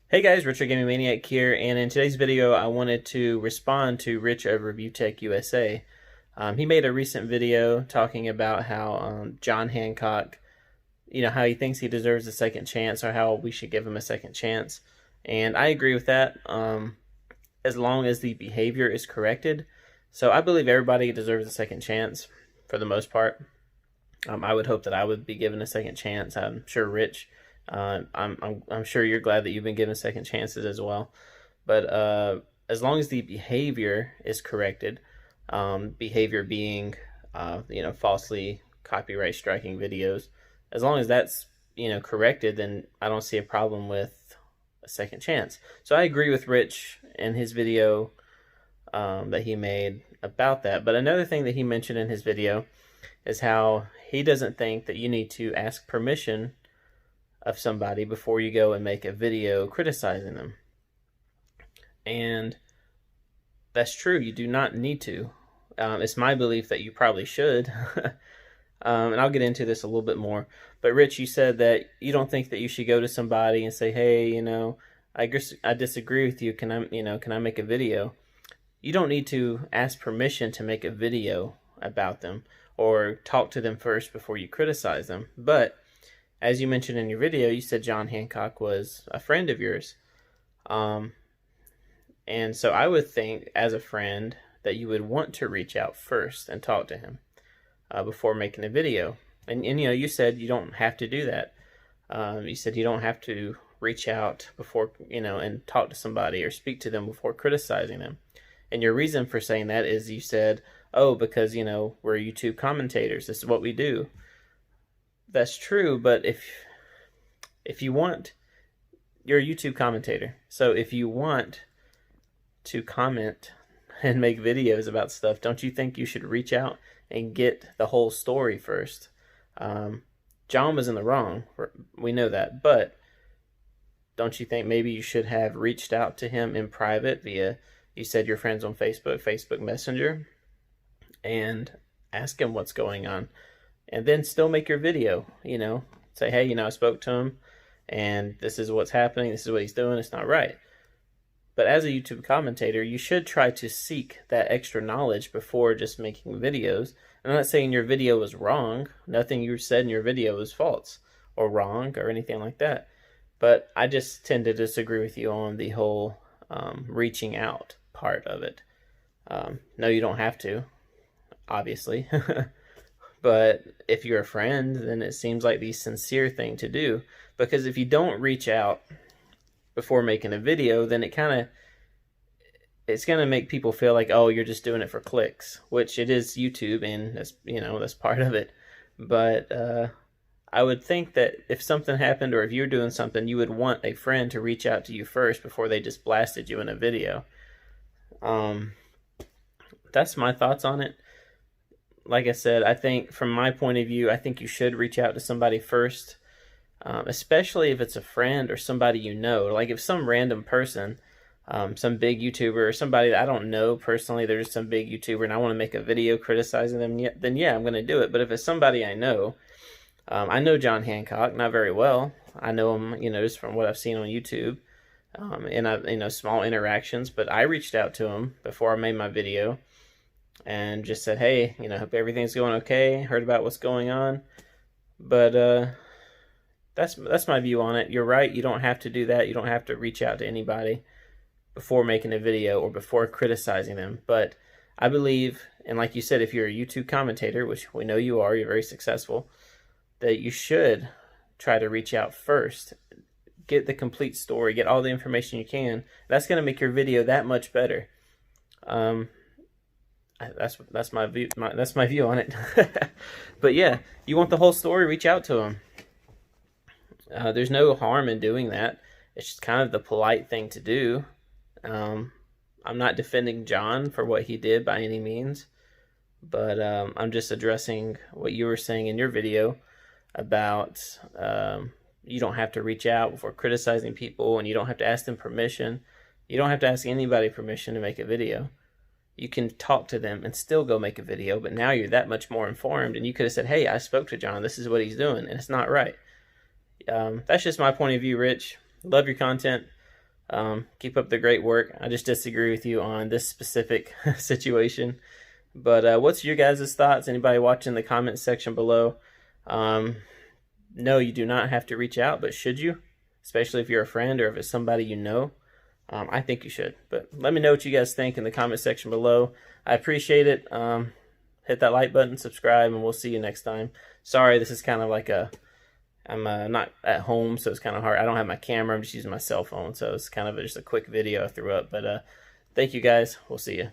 Hey guys, Richard Gaming Maniac here, and in today's video I wanted to respond to Rich of Review Tech USA. He made a recent video talking about how John Hancock, how he thinks he deserves a second chance or how we should give him a second chance. And I agree with that, as long as the behavior is corrected. So I believe everybody deserves a second chance for the most part. I would hope that I would be given a second chance. I'm sure Rich, I'm sure you're glad that you've been given second chances as well. But as long as the behavior is corrected, behavior being falsely copyright striking videos, as long as that's corrected, then I don't see a problem with a second chance. So I agree with Rich in his video that he made about that. But another thing that he mentioned in his video is how he doesn't think that you need to ask permission of somebody before you go and make a video criticizing them. And that's true, you do not need to. It's my belief that you probably should. And I'll get into this a little bit more. But Rich, you said that you don't think that you should go to somebody and say, hey, I disagree with you. Can I make a video? You don't need to ask permission to make a video about them or talk to them first before you criticize them. But as you mentioned in your video, you said John Hancock was a friend of yours. And so I would think, as a friend, that you would want to reach out first and talk to him before making a video. And you said you don't have to do that. You said you don't have to reach out before, and talk to somebody or speak to them before criticizing them. And your reason for saying that is you said, oh, because, we're YouTube commentators. This is what we do. That's true, but if you want, you're a YouTube commentator. So if you want to comment and make videos about stuff, don't you think you should reach out and get the whole story first? John was in the wrong. We know that. But don't you think maybe you should have reached out to him in private via, you said you're friends on Facebook Messenger, and ask him what's going on? And then still make your video, say, hey, I spoke to him and this is what's happening. This is what he's doing. It's not right. But as a YouTube commentator, you should try to seek that extra knowledge before just making videos. I'm not saying your video was wrong. Nothing you said in your video was false or wrong or anything like that. But I just tend to disagree with you on the whole reaching out part of it. No, you don't have to, obviously. But if you're a friend, then it seems like the sincere thing to do. Because if you don't reach out before making a video, then it's going to make people feel like, oh, you're just doing it for clicks, which it is YouTube, and that's part of it. But I would think that if something happened or if you're doing something, you would want a friend to reach out to you first before they just blasted you in a video. That's my thoughts on it. Like I said, I think from my point of view, I think you should reach out to somebody first, especially if it's a friend or somebody you know. Like if some random person, some big YouTuber or somebody that I don't know personally, they're just some big YouTuber and I want to make a video criticizing them, then yeah, I'm going to do it. But if it's somebody I know John Hancock, not very well. I know him, just from what I've seen on YouTube, and I've, small interactions, but I reached out to him before I made my video. And just said, hey, hope everything's going okay. Heard about what's going on. But that's my view on it. You're right. You don't have to do that. You don't have to reach out to anybody before making a video or before criticizing them. But I believe, and like you said, if you're a YouTube commentator, which we know you are, you're very successful, that you should try to reach out first. Get the complete story. Get all the information you can. That's going to make your video that much better. That's my view. That's my view on it. But yeah, you want the whole story, reach out to him. There's no harm in doing that. It's just kind of the polite thing to do. I'm not defending John for what he did by any means, but I'm just addressing what you were saying in your video about you don't have to reach out before criticizing people, and you don't have to ask them permission. You don't have to ask anybody permission to make a video. You can talk to them and still go make a video, but now you're that much more informed, and you could have said, hey, I spoke to John, this is what he's doing, and it's not right. That's just my point of view, Rich. Love your content. Keep up the great work. I just disagree with you on this specific situation. But what's your guys' thoughts? Anybody watching the comment section below? No, you do not have to reach out, but should you? Especially if you're a friend or if it's somebody you know. I think you should. But let me know what you guys think in the comment section below. I appreciate it. Hit that like button, subscribe, and we'll see you next time. Sorry, this is kind of like I'm not at home, so it's kind of hard. I don't have my camera. I'm just using my cell phone, so it's kind of just a quick video I threw up. But thank you guys. We'll see you.